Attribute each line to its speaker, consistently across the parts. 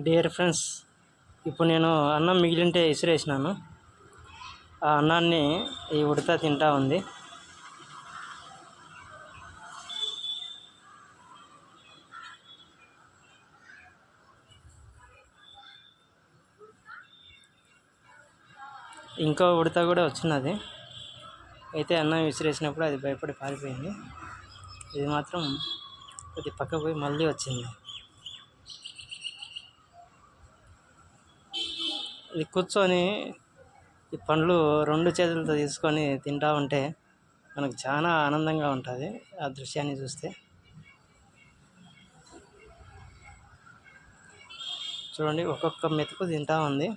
Speaker 1: Dear friends, ఇప్పుడు నేను అన్నం మిగిలింటే ఇసిరేసినాను. ఆ అన్నాన్ని ఈ ఉడత తింటా ఉంది. ఇంకో ఉడత కూడా వచ్చినది. అయితే అన్నం విసిరేసినప్పుడు అది భయపడి పారిపోయింది. ఇది మాత్రం కొద్ది పక్కకు పోయి మళ్ళీ వచ్చింది. ఇది కూర్చొని ఈ పండ్లు 2 చేతులతో తీసుకొని తింటా ఉంటే మనకు చాలా ఆనందంగా ఉంటుంది ఆ దృశ్యాన్ని చూస్తే. చూడండి, ఒక్కొక్క మెతుకు తింటా ఉంది.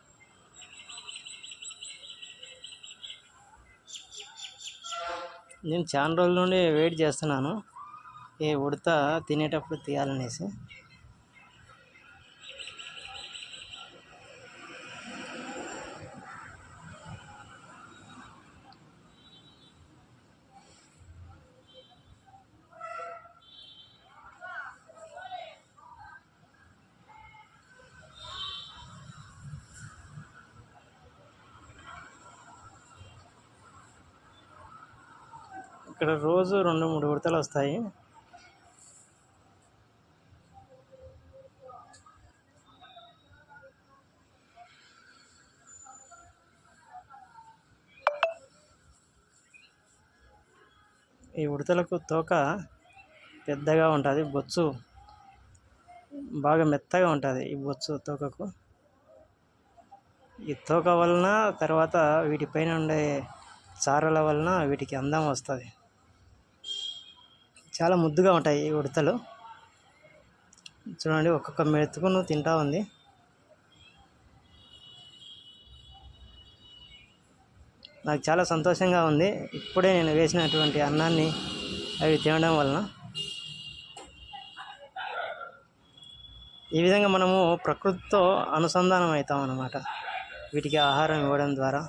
Speaker 1: నేను చాలా రోజుల నుండి వెయిట్ చేస్తున్నాను ఈ ఉడత తినేటప్పుడు తీయాలనేసి. ఇక్కడ రోజు 2-3 ఉడతలు వస్తాయి. ఈ ఉడతలకు తోక పెద్దగా ఉంటుంది, బొచ్చు బాగా మెత్తగా ఉంటుంది. ఈ బొచ్చు తోకకు, ఈ తోక వలన తర్వాత వీటిపైన ఉండే చారల వలన వీటికి అందం వస్తుంది. చాలా ముద్దుగా ఉంటాయి ఈ ఉడతలు. చూడండి, ఒక్కొక్క మెతుకును తింటా ఉంది. నాకు చాలా సంతోషంగా ఉంది. ఇప్పుడే నేను వేసినటువంటి అన్నాన్ని అవి తినడం వలన. ఈ విధంగా మనము ప్రకృతితో అనుసంధానం అవుతాం అన్నమాట వీటికి ఆహారం ఇవ్వడం ద్వారా.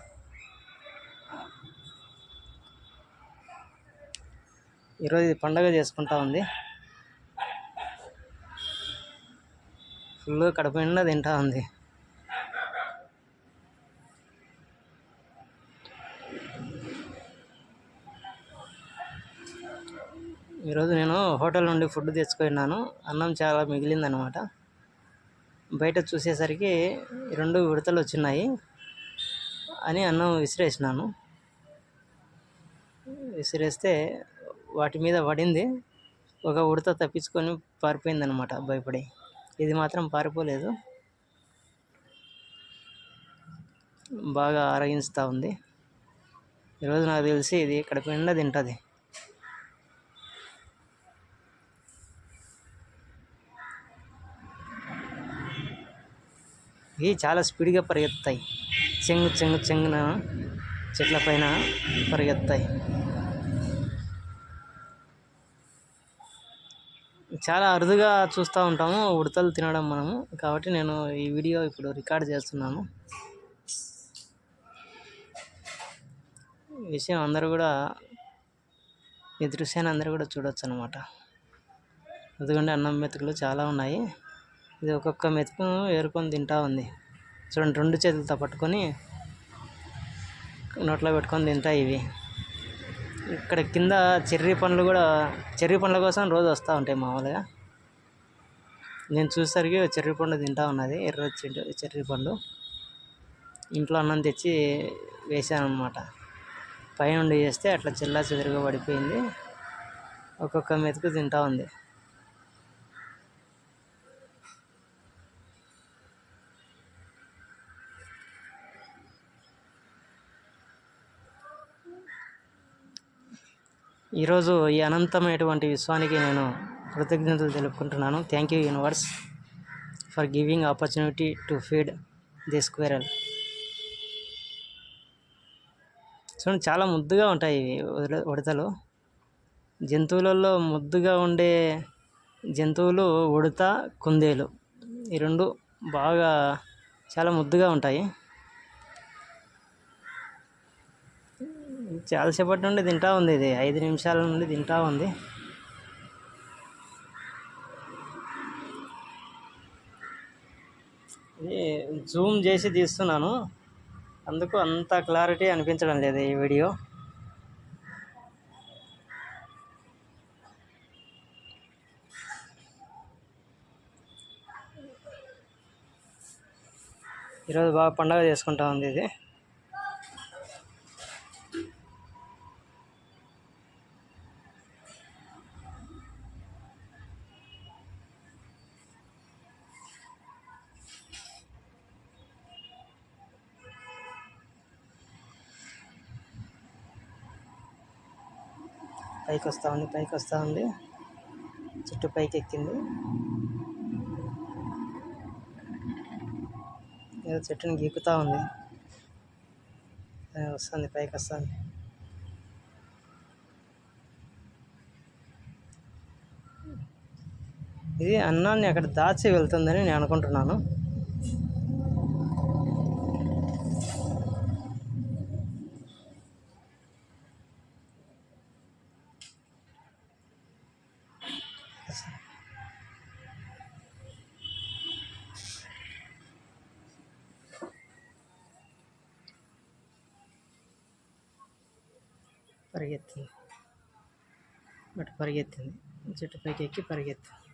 Speaker 1: ఈరోజు ఇది పండగ చేసుకుంటా ఉంది. ఫుల్ కడుపు నిండా తింటా ఉంది. ఈరోజు నేను హోటల్ నుండి ఫుడ్ తెచ్చుకున్నాను. అన్నం చాలా మిగిలిందనమాట. బయట చూసేసరికి 2 ఉడతలు వచ్చినాయి అని అన్నం విసిరేసినాను. విసిరేస్తే వాటి మీద పడింది. ఒక ఉడత తప్పించుకొని పారిపోయిందనమాట భయపడి. ఇది మాత్రం పారిపోలేదు, బాగా ఆరగిస్తూ ఉంది. ఈరోజు నాకు తెలిసి ఇది కడుపు నిండా తింటుంది. ఇవి చాలా స్పీడ్గా పరిగెత్తాయి. చెంగున చెట్ల పైన పరిగెత్తాయి. చాలా అరుదుగా చూస్తూ ఉంటాము ఉడతలు తినడం మనము, కాబట్టి నేను ఈ వీడియో ఇప్పుడు రికార్డ్ చేస్తున్నాను. ఈ విషయం అందరూ కూడా, ఈ దృశ్యాన్ని అందరూ కూడా చూడొచ్చు అనమాట. ఎందుకంటే అన్నం మెతుకులు చాలా ఉన్నాయి. ఇది ఒక్కొక్క మెతుకును ఏరుకొని తింటా ఉంది. చూడండి, 2 చేతులతో పట్టుకొని నోట్లో పెట్టుకొని తింటాయి ఇవి. ఇక్కడ కింద చెర్రీ పండ్ల కోసం రోజు వస్తూ ఉంటాయి మామూలుగా. నేను చూసేసరికి చెర్రీ పండు తింటా ఉన్నది, ఎర్ర చెర్రీ పండు. ఇంట్లో అన్నం తెచ్చి వేసాను అనమాట. పైనుండి వేస్తే అట్లా చెల్లా చెదురుగా పడిపోయింది. ఒక్కొక్క మెతుకు తింటా ఉంది. ఈరోజు ఈ అనంతమైనటువంటి విశ్వానికి నేను కృతజ్ఞతలు తెలుపుకుంటున్నాను. Thank you universe for giving opportunity to feed the squirrel. చూడండి, చాలా ముద్దుగా ఉంటాయి ఉడతలు. జంతువులలో ముద్దుగా ఉండే జంతువులు ఉడత, కుందేలు. ఈ 2 బాగా చాలా ముద్దుగా ఉంటాయి. చాలాసేపటి నుండి తింటా ఉంది. ఇది 5 నిమిషాల నుండి తింటా ఉంది. ఇది జూమ్ చేసి తీస్తున్నాను, అందుకు అంత క్లారిటీ అనిపించడం లేదు ఈ వీడియో. ఈరోజు బాగా పండగ చేసుకుంటా ఉంది ఇది. పైకి వస్తూ ఉంది, చెట్టు పైకి ఎక్కింది. ఏదో చెట్టుని గీకుతూ ఉంది, వస్తుంది పైకి వస్తుంది. ఇది అన్నాన్ని అక్కడ దాచి వెళ్తుందని నేను అనుకుంటున్నాను. పరిగెత్తింది, చెట్టు పైకి ఎక్కి పరిగెత్తింది.